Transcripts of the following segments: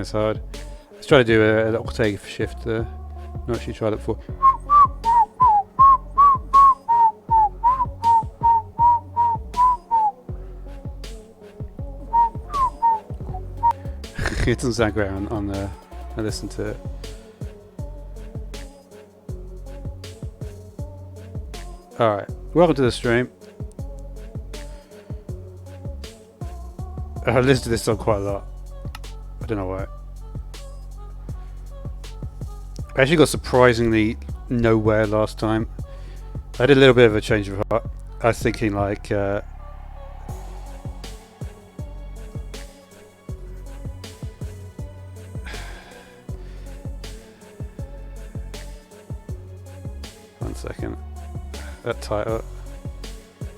as hard. Let's try to do an octave shift there. Not actually tried it before. It doesn't sound great on I listen to it. Alright, welcome to the stream. I listened to this song quite a lot. I don't know why. I actually got surprisingly nowhere last time. I had a little bit of a change of heart. I was thinking like one second. That title.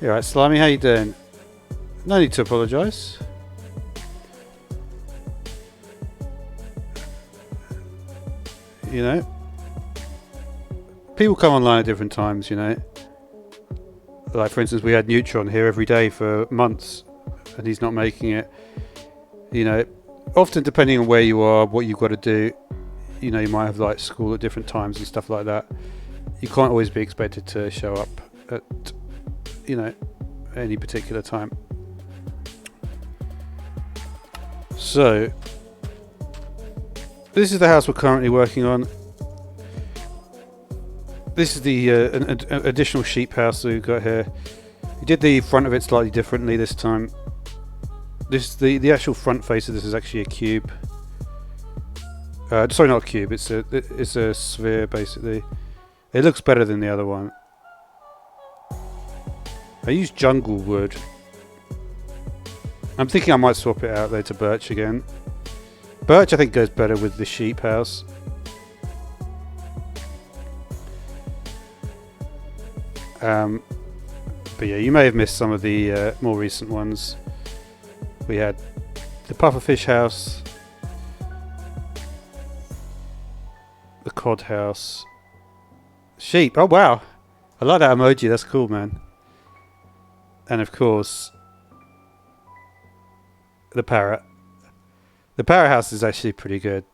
You alright, Slimy, how you doing? No need to apologise. You know, people come online at different times, you know. Like for instance, we had Neutron here every day for months and he's not making it. You know, often depending on where you are, what you've got to do, you know, you might have like school at different times and stuff like that. You can't always be expected to show up at, you know, any particular time. So this is the house we're currently working on. This is the an additional sheep house that we've got here. We did the front of it slightly differently this time. This the actual front face of this is actually a cube. Sorry, not a cube. It's a sphere basically. It looks better than the other one. I used jungle wood. I'm thinking I might swap it out there to birch again. Birch I think goes better with the sheep house. But yeah, you may have missed some of the more recent ones. We had the pufferfish house, the cod house, sheep. Oh wow, I like that emoji. That's cool, man. And of course, the parrot. The parrot house is actually pretty good.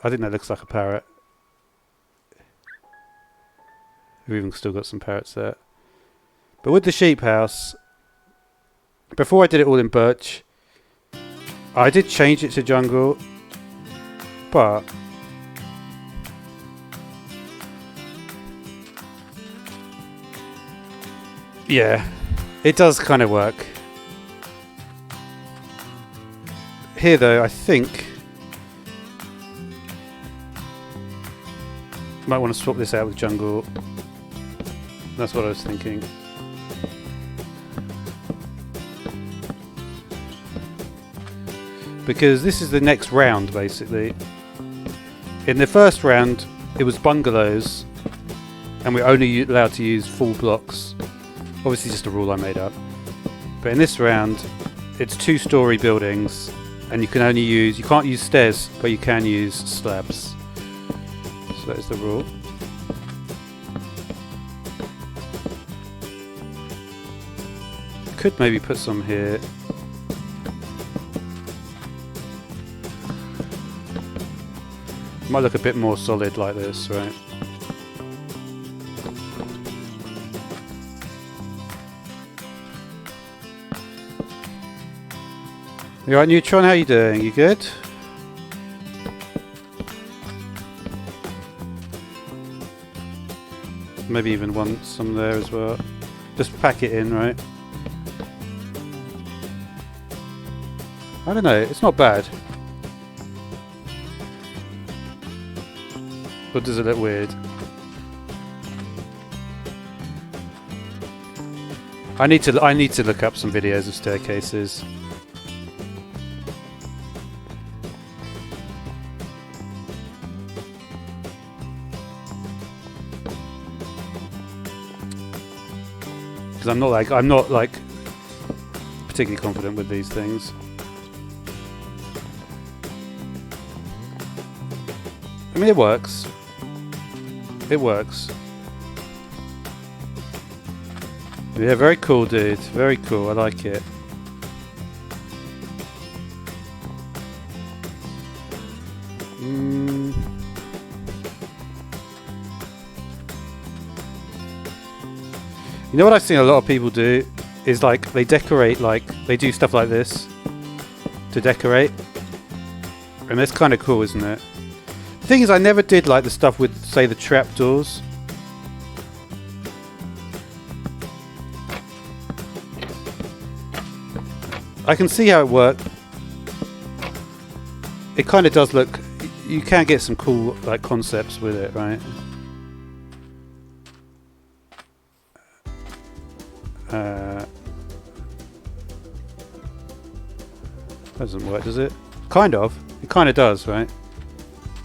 I think that looks like a parrot. We've even still got some parrots there. But with the sheep house, before I did it all in birch, I did change it to jungle, but yeah, it does kind of work. Here though, I think might want to swap this out with jungle. That's what I was thinking. Because this is the next round basically. In the first round it was bungalows and we're only allowed to use full blocks. Obviously just a rule I made up. But in this round it's 2-story buildings and you can only use, you can't use stairs but you can use slabs. So that is the rule. Could maybe put some here. Might look a bit more solid like this, right? You alright, Neutron? How you doing? You good? Maybe even want some there as well. Just pack it in, right? I don't know, it's not bad. But does it look weird? I need to look up some videos of staircases. Because I'm not like particularly confident with these things. I mean, it works. It works. Yeah, very cool, dude. Very cool. I like it. You know what I've seen a lot of people do is like they decorate, like they do stuff like this to decorate, and that's kind of cool, isn't it? The thing is, I never did like the stuff with, say, the trapdoors. I can see how it worked. It kind of does look. You can get some cool like concepts with it, right? Doesn't work, does it? Kind of. It kind of does, right?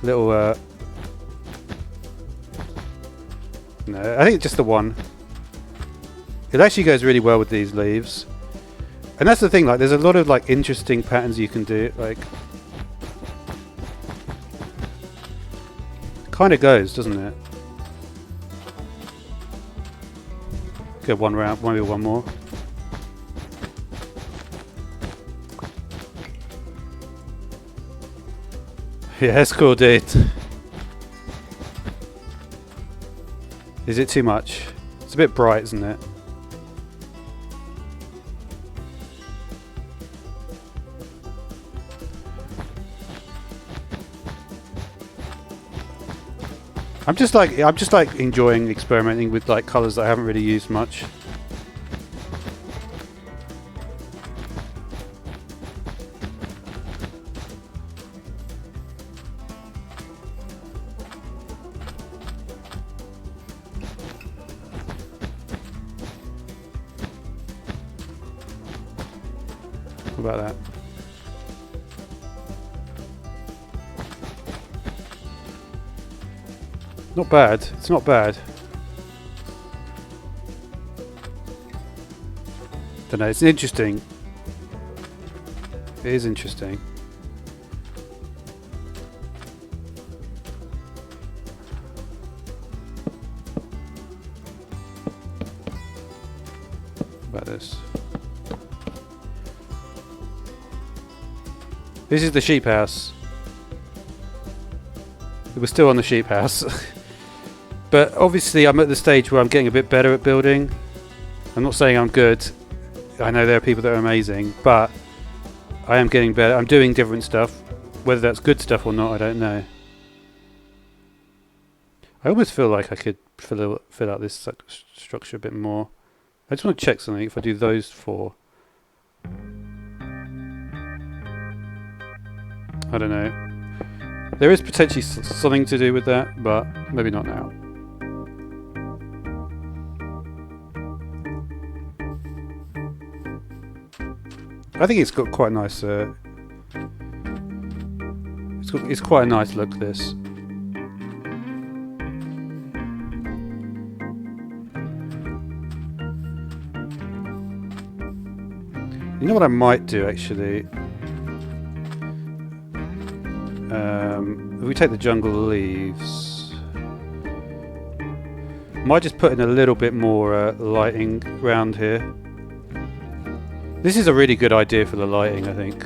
Little. No, I think just the one. It actually goes really well with these leaves. And that's the thing, like, there's a lot of, like, interesting patterns you can do, like... Kind of goes, doesn't it? Go one round, maybe one more. Yeah, that's cool, dude. Is it too much? It's a bit bright, isn't it? I'm just like enjoying experimenting with like colours that I haven't really used much. What about that? Not bad. It's not bad. Don't know. It's interesting. It is interesting. What about this? This is the sheep house. We're still on the sheep house. But obviously I'm at the stage where I'm getting a bit better at building. I'm not saying I'm good. I know there are people that are amazing, but I am getting better. I'm doing different stuff. Whether that's good stuff or not, I don't know. I almost feel like I could fill out this structure a bit more. I just want to check something if I do those four. I don't know. There is potentially something to do with that, but maybe not now. I think it's got quite a nice. It's quite a nice look. This. You know what I might do actually. If we take the jungle leaves, might just put in a little bit more lighting around here. This is a really good idea for the lighting, I think.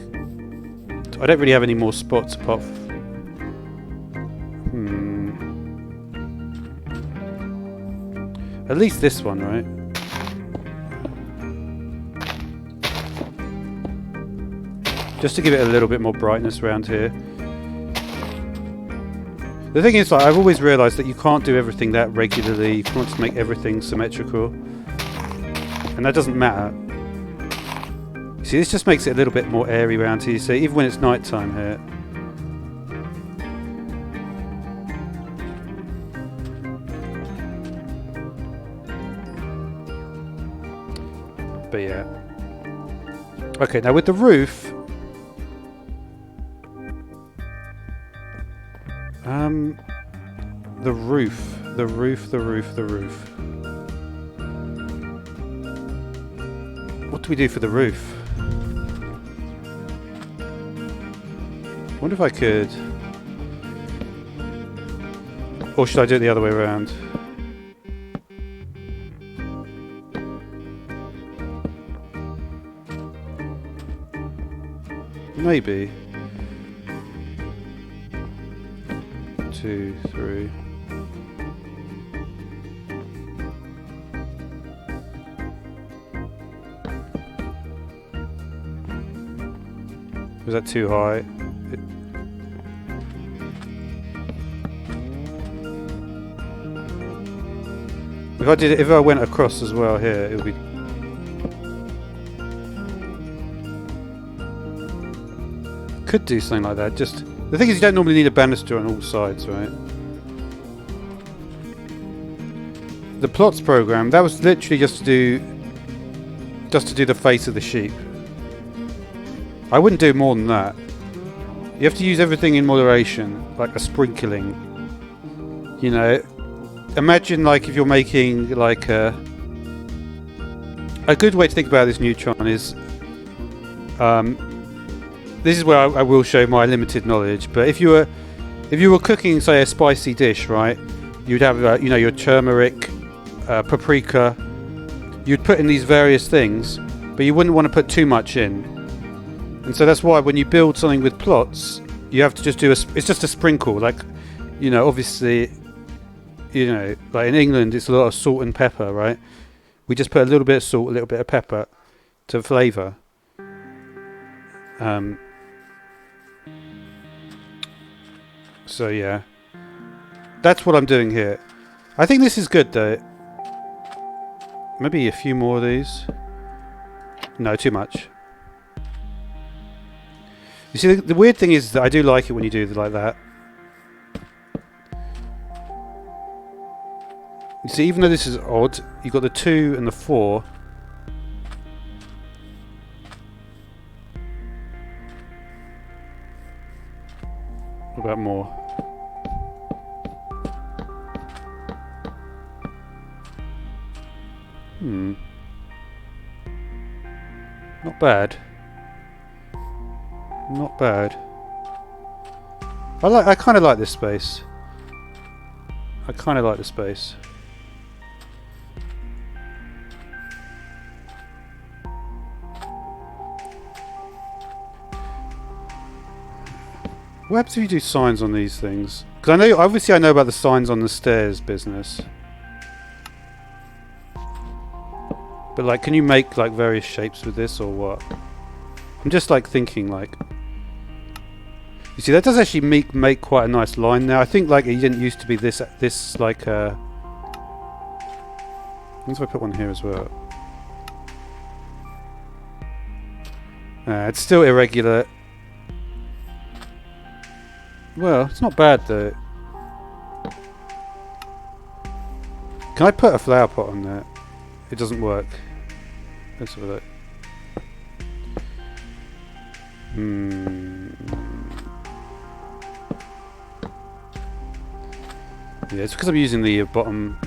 I don't really have any more spots apart from... At least this one, right? Just to give it a little bit more brightness around here. The thing is, like, I've always realised that you can't do everything that regularly. You can't just make everything symmetrical. And that doesn't matter. See, this just makes it a little bit more airy around here, see, even when it's night time here. But yeah. Okay, now with the roof... The roof. What do we do for the roof? I wonder if I could... Or should I do it the other way around? Maybe. 2, 3... Was that too high? If I went across as well here, it would be. Could do something like that. Just the thing is, you don't normally need a banister on all sides, right? The plots program, that was literally just to do the face of the sheep. I wouldn't do more than that. You have to use everything in moderation, like a sprinkling. You know, imagine like if you're making like a good way to think about this neutron is this is where I will show my limited knowledge. But if you were cooking, say, a spicy dish, right? You'd have you know, your turmeric, paprika. You'd put in these various things, but you wouldn't want to put too much in. And so that's why when you build something with plots, you have to just do it's just a sprinkle. Like, you know, obviously, you know, like in England, it's a lot of salt and pepper, right? We just put a little bit of salt, a little bit of pepper to flavour. So yeah, that's what I'm doing here. I think this is good though. Maybe a few more of these. No, too much. You see, the weird thing is that I do like it when you do it like that. You see, even though this is odd, you've got the 2 and the 4. What about more? Not bad. Not bad. I kind of like this space. I kind of like the space. What happens if you do signs on these things? Because I know, obviously I know about the signs on the stairs business. But like, can you make like various shapes with this or what? I'm just like thinking like... You see, that does actually make quite a nice line now. I think like it didn't used to be this like... What if I put one here as well? It's still irregular. Well, it's not bad though. Can I put a flower pot on there? It doesn't work. Let's have a look. Yeah, it's because I'm using the bottom.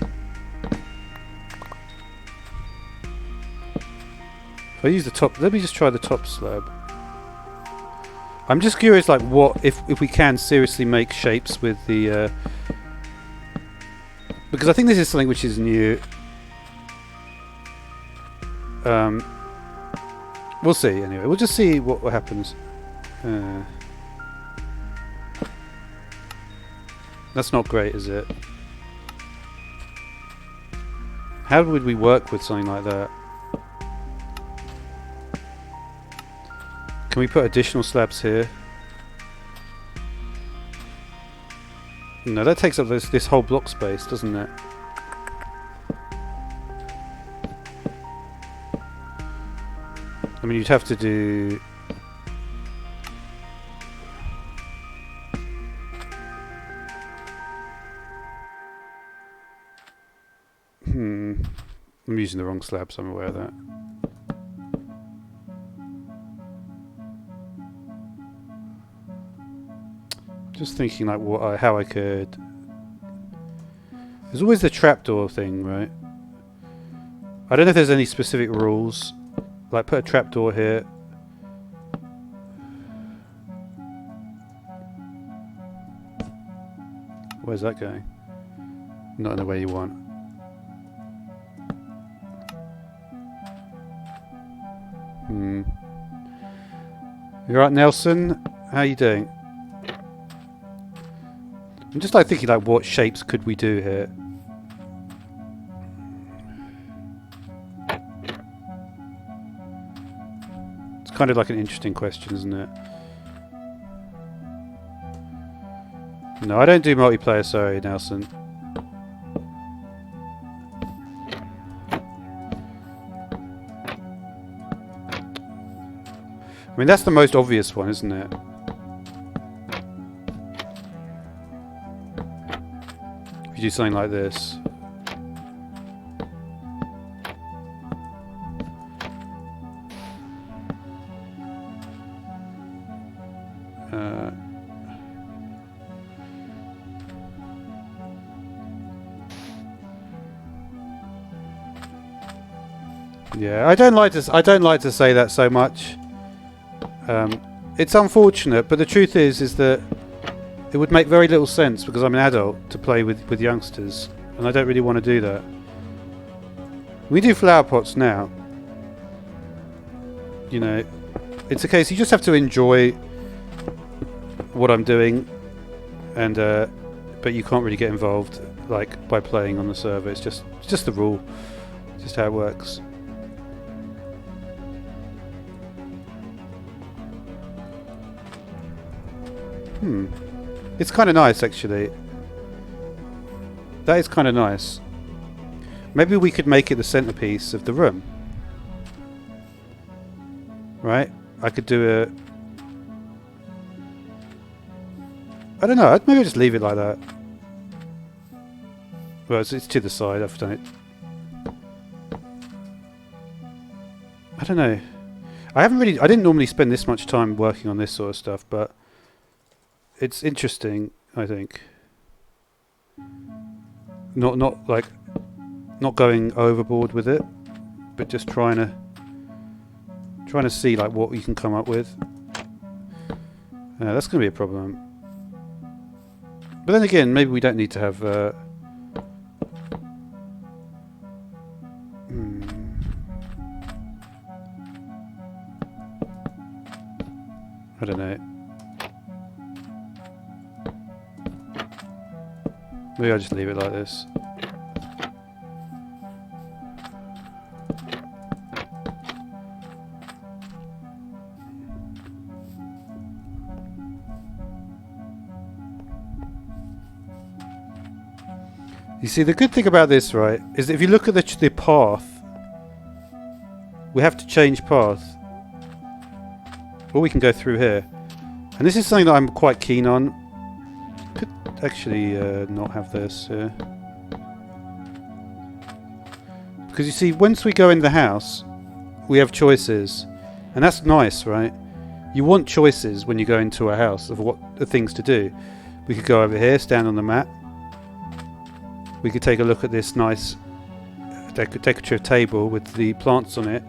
If I use the top, let me just try the top slab. I'm just curious, like, what if we can seriously make shapes with the because I think this is something which is new. We'll see anyway. We'll just see what happens. That's not great, is it? How would we work with something like that? Can we put additional slabs here? No, that takes up this whole block space, doesn't it? I mean, you'd have to do... I'm using the wrong slabs, I'm aware of that. Just thinking like how I could... There's always the trapdoor thing, right? I don't know if there's any specific rules. Like put a trapdoor here. Where's that going? Not in the way you want. You alright, Nelson? How you doing? I'm just like thinking like what shapes could we do here? It's kind of like an interesting question, isn't it? No, I don't do multiplayer, sorry, Nelson. I mean, that's the most obvious one, isn't it? If you do something like this. Yeah, I don't like to say that so much. It's unfortunate, but the truth is that it would make very little sense because I'm an adult to play with youngsters, and I don't really want to do that. We do flower pots now. You know, it's a case you just have to enjoy what I'm doing, and but you can't really get involved like by playing on the server. It's just the rule, it's just how it works. It's kind of nice, actually. That is kind of nice. Maybe we could make it the centerpiece of the room. Right? I could do a... I don't know, maybe I'll just leave it like that. Well, it's to the side, I've done it. I don't know. I didn't normally spend this much time working on this sort of stuff, but it's interesting, I think. Not going overboard with it, but just trying to see like what we can come up with. That's going to be a problem. But then again, maybe we don't need to have. I don't know. Maybe I'll just leave it like this. You see, the good thing about this, right, is that if you look at the path, we have to change path. Or we can go through here. And this is something that I'm quite keen on. Could actually not have this. Because you see, once we go in the house, we have choices. And that's nice, right? You want choices when you go into a house of what the things to do. We could go over here, stand on the mat. We could take a look at this nice decorative table with the plants on it.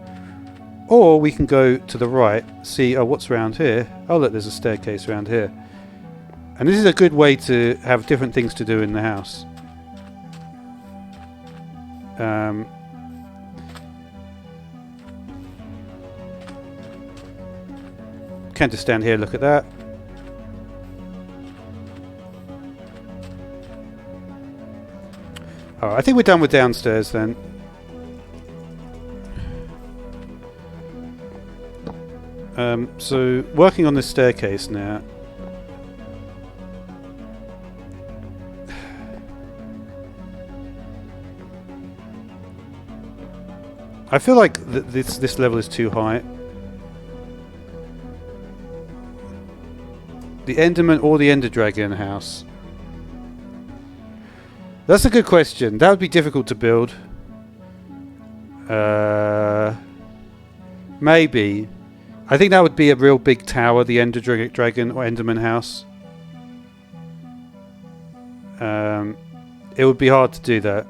Or we can go to the right, see, oh, what's around here? Oh, look, there's a staircase around here. And this is a good way to have different things to do in the house. Can't just stand here and look at that. Oh, I think we're done with downstairs then. So working on this staircase now. I feel like this level is too high. The Enderman or the Ender Dragon house? That's a good question. That would be difficult to build. Maybe. I think that would be a real big tower, the Ender Dragon or Enderman house. It would be hard to do that.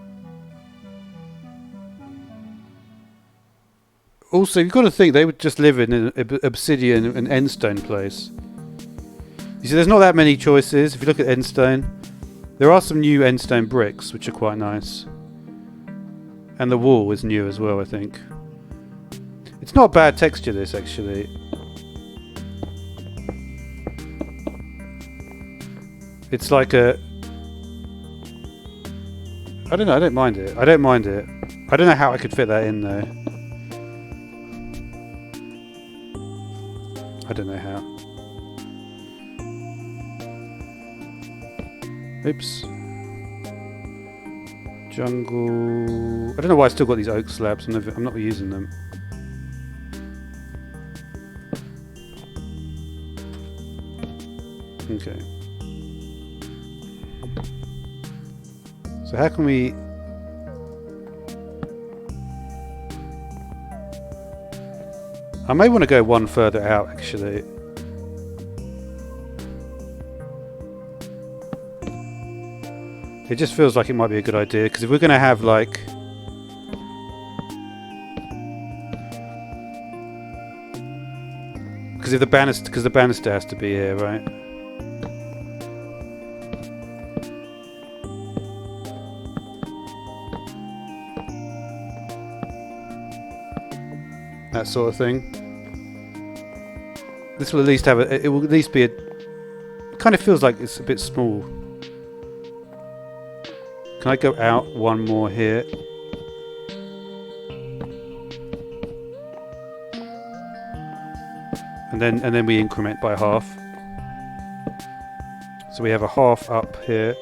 Also, you've got to think they would just live in an obsidian and endstone place. You see, there's not that many choices. If you look at endstone, there are some new endstone bricks, which are quite nice. And the wall is new as well, I think. It's not bad texture, this, actually. It's like a... I don't know, I don't mind it. I don't mind it. I don't know how I could fit that in, though. I don't know how. Oops. Jungle. I don't know why I still got these oak slabs. I'm not using them. Okay. So how can we... I may want to go one further out, actually. It just feels like it might be a good idea, because if we're going to have, like... Because the banister has to be here, right? That sort of thing. This will at least have it will at least be a... It kind of feels like it's a bit small. Can I go out one more here? And then we increment by half. So we have a half up here.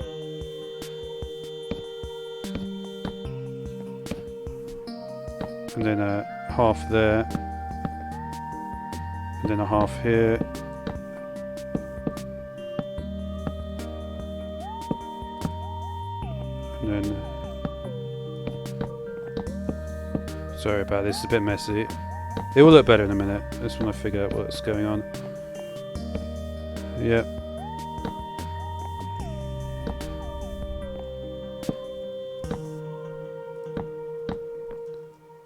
And then a half there. And then a half here. And then... Sorry about this, it's a bit messy. It will look better in a minute. I just want to figure out what's going on. Yep.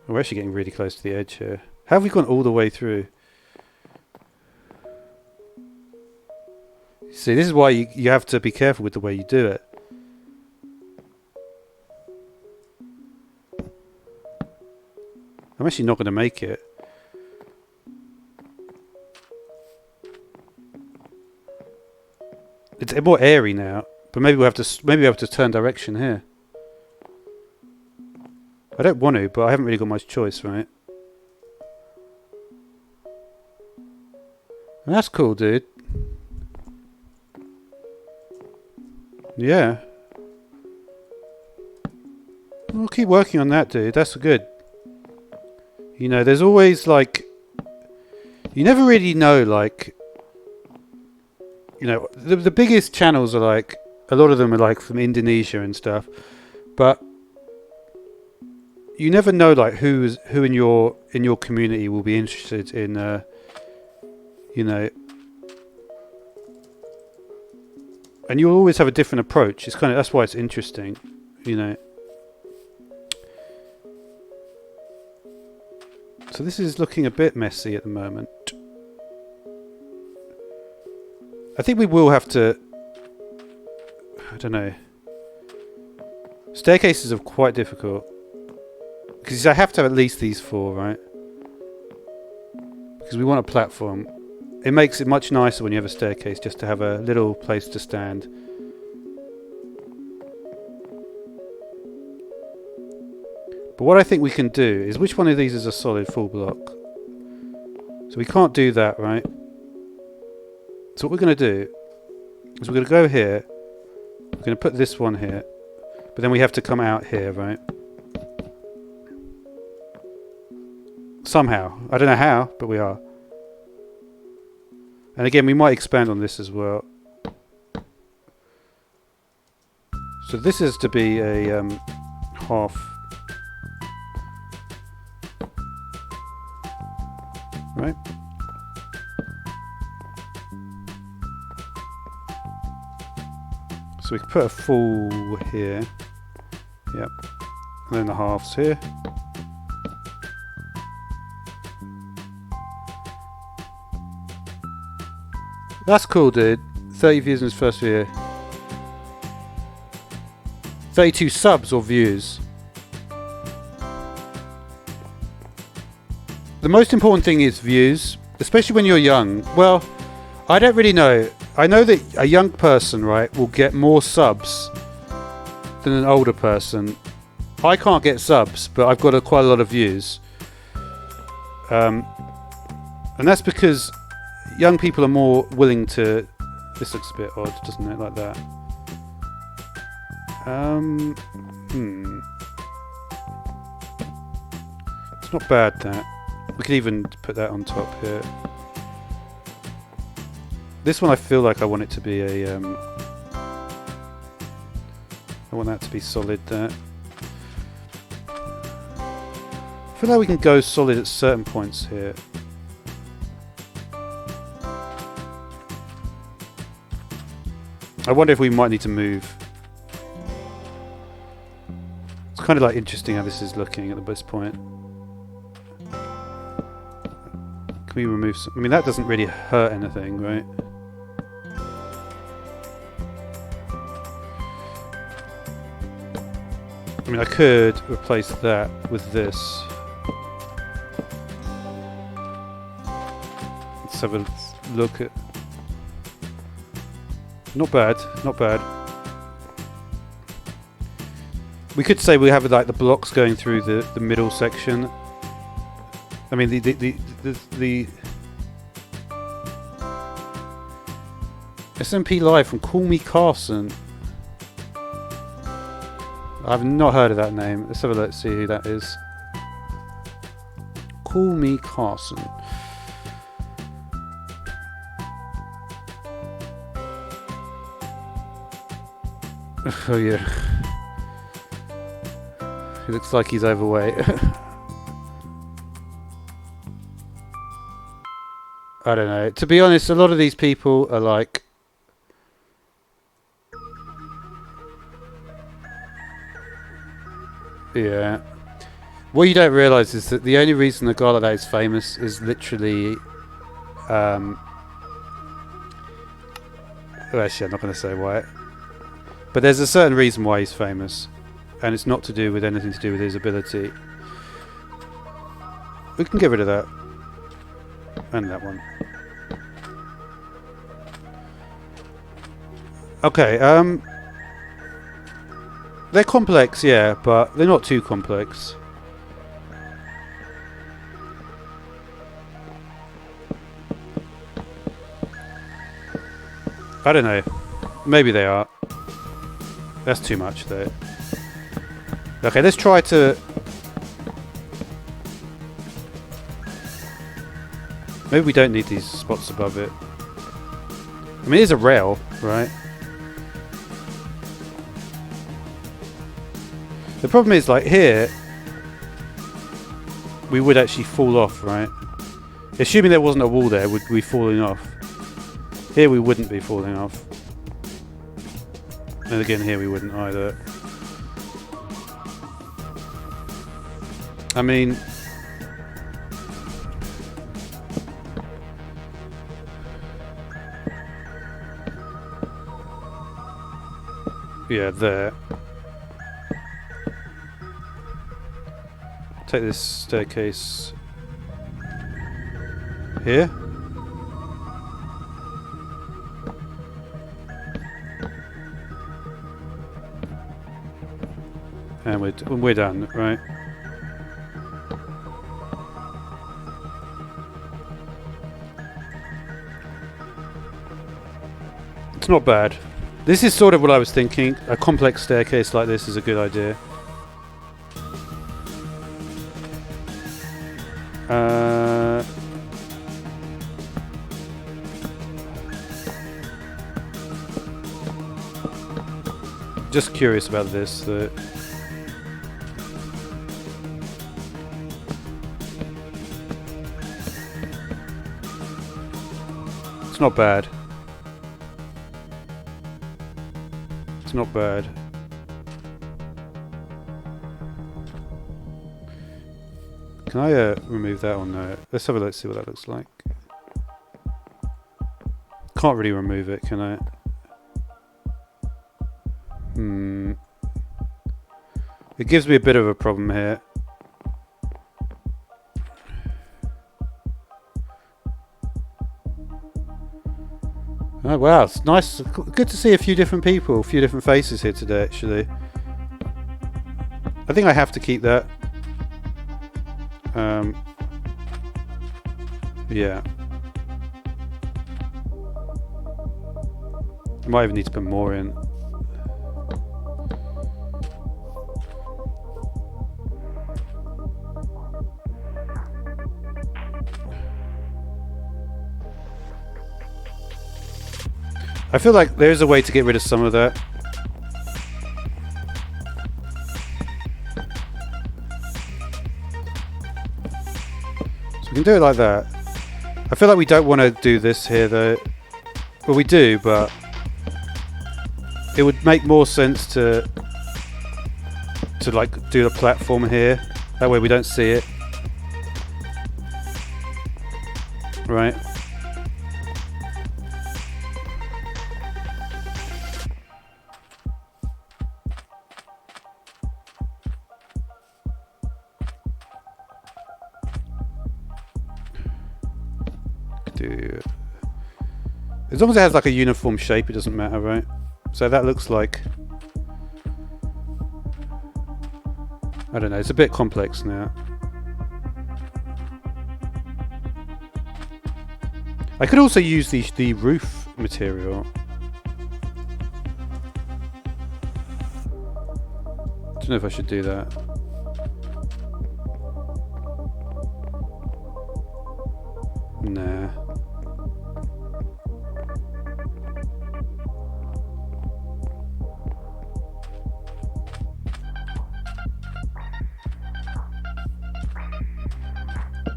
We're actually getting really close to the edge here. How have we gone all the way through? See, this is why you have to be careful with the way you do it. I'm actually not going to make it. It's more airy now, but maybe we have to turn direction here. I don't want to, but I haven't really got much choice, right? And that's cool, dude. Yeah. We'll keep working on that, dude. That's good. You know, there's always, like... You never really know, like... You know, the biggest channels are, like... A lot of them are, like, from Indonesia and stuff. But... You never know, like, who in your community will be interested in, you know... And you'll always have a different approach. It's kind of... That's why it's interesting, you know... So this is looking a bit messy at the moment. I think we will have to... I don't know. Staircases are quite difficult. Because I have to have at least these 4, right? Because we want a platform. It makes it much nicer when you have a staircase, just to have a little place to stand. But what I think we can do is, which one of these is a solid full block? So we can't do that, right? So what we're going to do is we're going to go here. We're going to put this one here. But then we have to come out here, right? Somehow. I don't know how, but we are. And again, we might expand on this as well. So this is to be a half... Right? So we can put a full here. Yep. And then the halves here. That's cool, dude. 30 views in his first video. 32 subs or views. The most important thing is views, especially when you're young. Well, I don't really know. I know that a young person, right, will get more subs than an older person. I can't get subs, but I've got quite a lot of views. And that's because young people are more willing to... This looks a bit odd, doesn't it? Like that. Hmm. It's not bad, that. We could even put that on top here. This one I feel like I want it to be a... I want that to be solid there. I feel like we can go solid at certain points here. I wonder if we might need to move. It's kind of like interesting how this is looking at this point. Can we remove some? I mean, that doesn't really hurt anything, right? I mean, I could replace that with this. Let's have a look at... Not bad, not bad. We could say we have like the blocks going through the middle section. I mean the SMP Live from Call Me Carson. I've not heard of that name. Let's have a look, see who that is. Call Me Carson. Oh yeah. He looks like he's overweight. I don't know. To be honest, a lot of these people are like... Yeah. What you don't realise is that the only reason a guy like that is famous is literally... Well, actually, I'm not going to say why. But there's a certain reason why he's famous. And it's not to do with anything to do with his ability. We can get rid of that. And that one. Okay, they're complex, yeah, but they're not too complex. I don't know. Maybe they are. That's too much, though. Okay, let's try to... Maybe we don't need these spots above it. I mean, it is a rail, right? The problem is, like, here... we would actually fall off, right? Assuming there wasn't a wall there, would we be falling off? Here we wouldn't be falling off. And again, here we wouldn't either. I mean... yeah, there. Take this staircase here. And we're done, right? It's not bad. This is sort of what I was thinking. A complex staircase like this is a good idea. Just curious about this. It's not bad. It's not bad. Can I remove that or no? Let's have a look, see what that looks like. Can't really remove it, can I? It gives me a bit of a problem here. Oh wow, it's nice. Good to see a few different people, a few different faces here today, actually. I think I have to keep that. Yeah. I might even need to put more in. I feel like there is a way to get rid of some of that. So we can do it like that. I feel like we don't want to do this here though. Well, we do, but it would make more sense to like do the platform here. That way we don't see it. Right. As long as it has like a uniform shape, it doesn't matter, right? So that looks like, I don't know, it's a bit complex now. I could also use the roof material. I don't know if I should do that. Nah.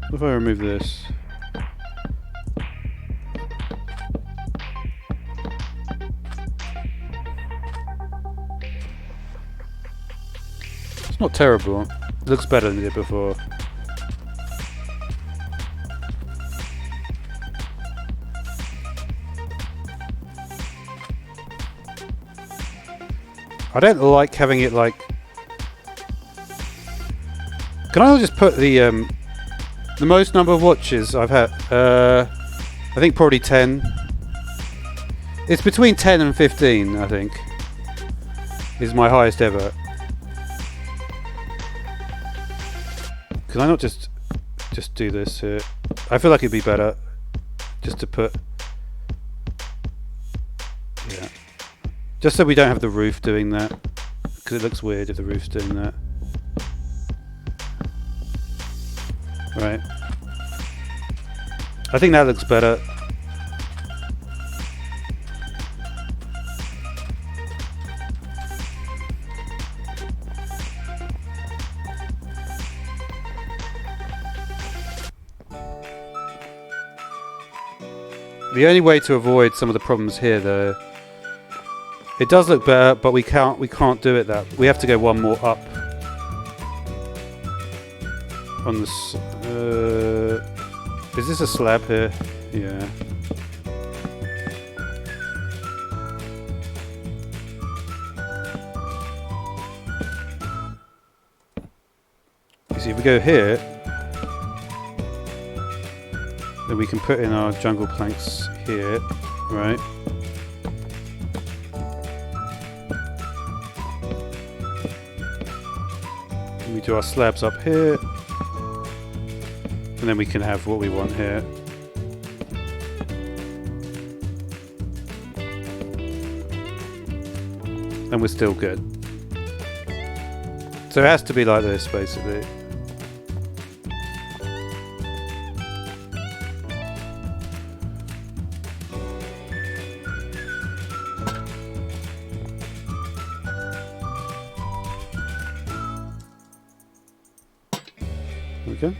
What if I remove this? It's not terrible. It looks better than it did before. I don't like having it like... Can I just put the most number of watches I've had? I think probably 10. It's between 10 and 15, I think. Is my highest ever. Can I not just do this here? I feel like it'd be better just to put... Yeah. Just so we don't have the roof doing that. Because it looks weird if the roof's doing that. Right. I think that looks better. The only way to avoid some of the problems here though, it does look better, but we can't do it that. We have to go one more up on this. Is this a slab here? Yeah. You see, if we go here, then we can put in our jungle planks here, right? And we do our slabs up here. And then we can have what we want here. And we're still good. So it has to be like this, basically. Okay.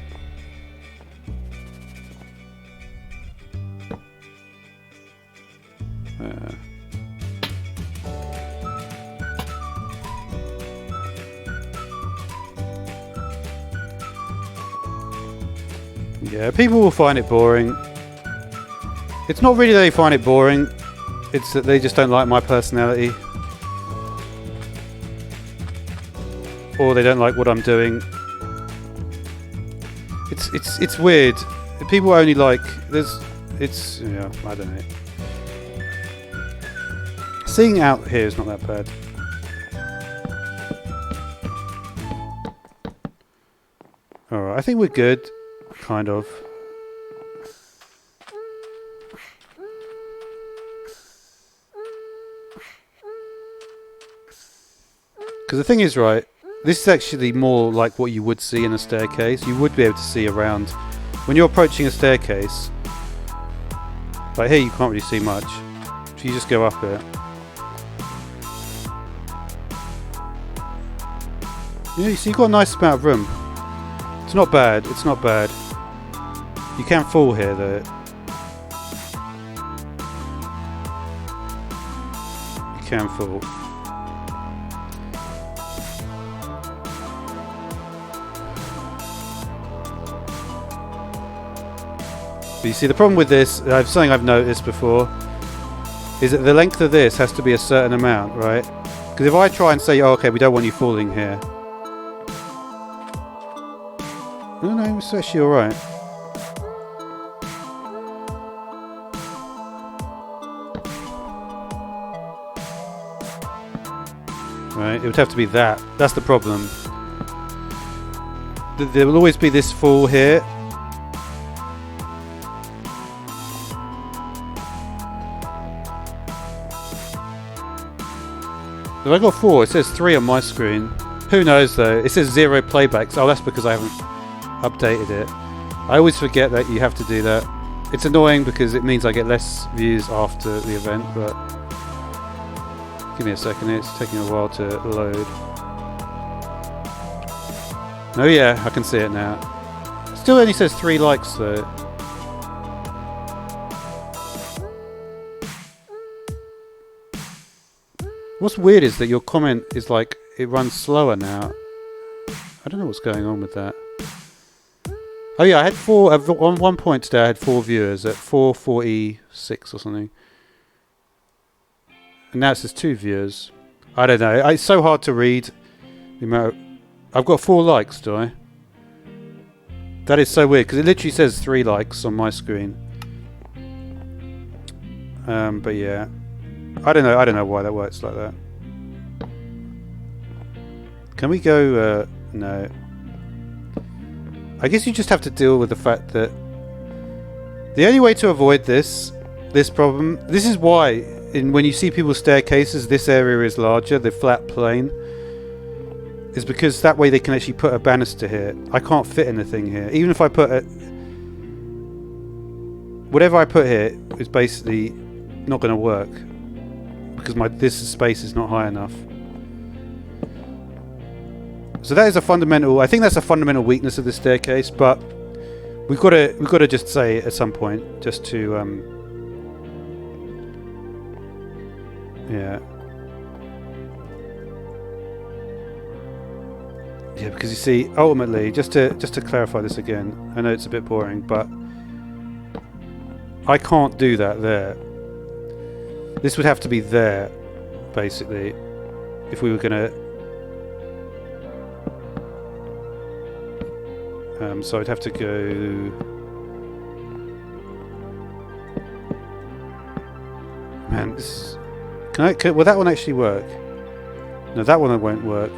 Yeah, people will find it boring. It's not really that they find it boring, it's that they just don't like my personality. Or they don't like what I'm doing. It's weird. People only like... yeah, I don't know. Seeing out here is not that bad. Alright, I think we're good. Kind of. Because the thing is, right, this is actually more like what you would see in a staircase. You would be able to see around when you're approaching a staircase. Like here you can't really see much. if you just go up it. Yeah, so you've got a nice amount of room. It's not bad, it's not bad. You can fall here though. You can fall. But you see, the problem with this, something I've noticed before, is that the length of this has to be a certain amount, right? Because if I try and say, oh, okay, we don't want you falling here. No, it's actually alright. Right, it would have to be that. That's the problem. There will always be this fall here. If I got 4, it says 3 on my screen. Who knows though? It says 0 playbacks. Oh, that's because I haven't updated it. I always forget that you have to do that. It's annoying because it means I get less views after the event, but give me a second, it's taking a while to load. Oh yeah, I can see it now. Still only says 3 likes though. What's weird is that your comment is like, it runs slower now. I don't know what's going on with that. Oh yeah, I had 4, on one point today I had 4 viewers at 4:46 or something. And now it says 2 viewers. I don't know, it's so hard to read the amount of, I've got 4 likes, do I? That is so weird, because it literally says 3 likes on my screen. But yeah. I don't know why that works like that. Can we go, no. I guess you just have to deal with the fact that the only way to avoid this problem, this is why when you see people's staircases, this area is larger, the flat plane, is because that way they can actually put a banister here. I can't fit anything here. Even if I put whatever I put here is basically not going to work. Because this space is not high enough. So that is a fundamental. I think that's a fundamental weakness of the staircase. But we've got to just say it at some point, just to yeah, because you see, ultimately, just to clarify this again. I know it's a bit boring, but I can't do that there. This would have to be there, basically, if we were going to... so I'd have to go... Man, this... will that one actually work? No, that one won't work.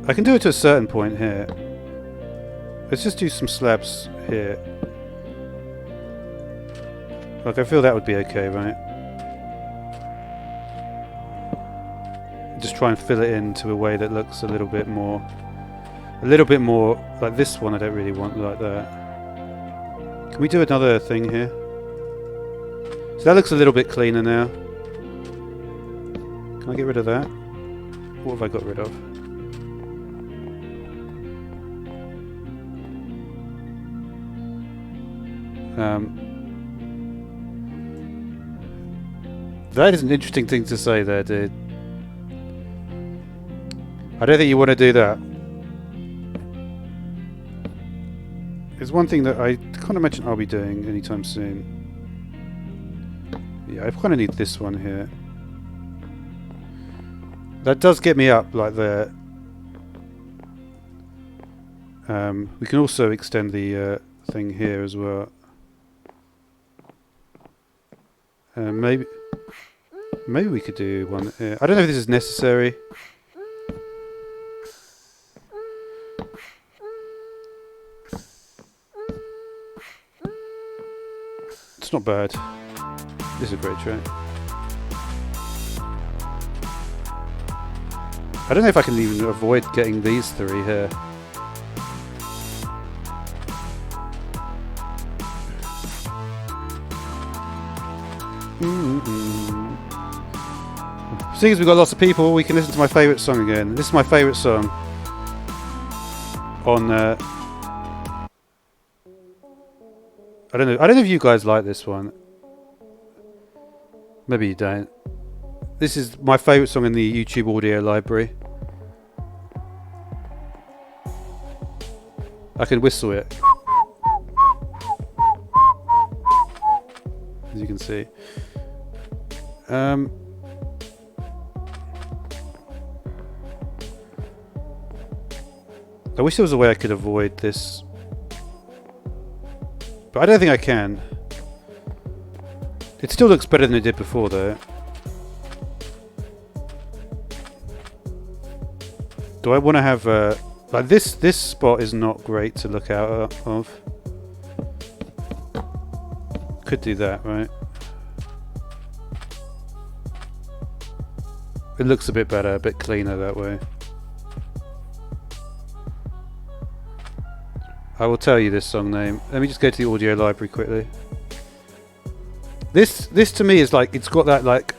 I can do it to a certain point here. Let's just do some slabs here. Like, I feel that would be okay, right? Just try and fill it into a way that looks a little bit more like this one. I don't really want like that. Can we do another thing here? So that looks a little bit cleaner now. Can I get rid of that? What have I got rid of? That is an interesting thing to say there, dude. I don't think you want to do that. There's one thing that I can't imagine I'll be doing anytime soon. Yeah, I kind of need this one here. That does get me up like there. We can also extend the thing here as well. Maybe we could do one here. I don't know if this is necessary. It's not bad. This is a great track. I don't know if I can even avoid getting these 3 here. Seeing as we've got lots of people, we can listen to my favourite song again. This is my favourite song on. I don't know. I don't know if you guys like this one. Maybe you don't. This is my favourite song in the YouTube audio library. I can whistle it, as you can see. I wish there was a way I could avoid this, but I don't think I can. It still looks better than it did before, though. Do I want to have like this? This spot is not great to look out of. Could do that, right? It looks a bit better, a bit cleaner that way. I will tell you this song name. Let me just go to the audio library quickly. This to me is like, it's got that like,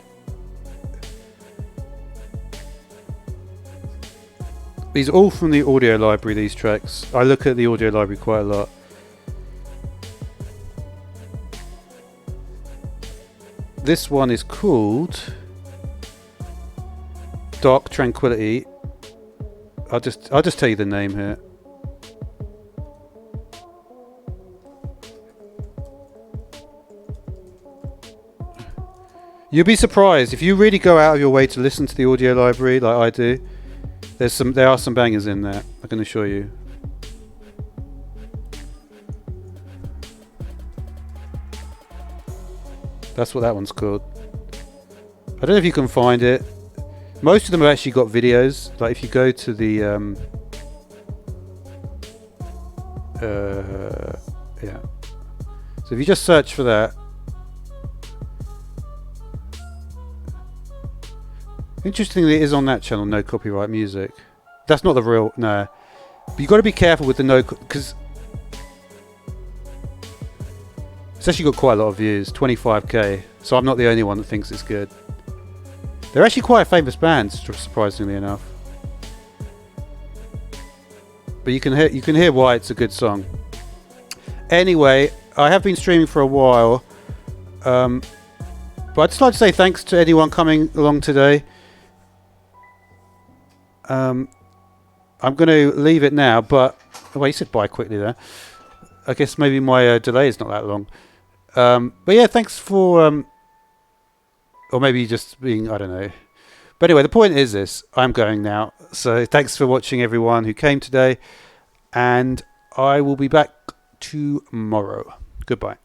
these are all from the audio library, these tracks. I look at the audio library quite a lot. This one is called Dark Tranquility. I'll just tell you the name here. You'll be surprised if you really go out of your way to listen to the audio library like I do. There are some bangers in there, I can assure you. That's what that one's called. I don't know if you can find it. Most of them have actually got videos. Like if you go to the yeah. So if you just search for that. Interestingly, it is on that channel, No Copyright Music. That's not the real, no. But you've got to be careful with the no, because it's actually got quite a lot of views, 25k. So I'm not the only one that thinks it's good. They're actually quite a famous band, surprisingly enough. But you can hear why it's a good song. Anyway, I have been streaming for a while. But I'd just like to say thanks to anyone coming along today. I'm going to leave it now, but well, you said bye quickly there. I guess maybe my delay is not that long. But yeah, thanks for, or maybe just being, I don't know. But anyway, the point is this: I'm going now. So thanks for watching, everyone who came today, and I will be back tomorrow. Goodbye.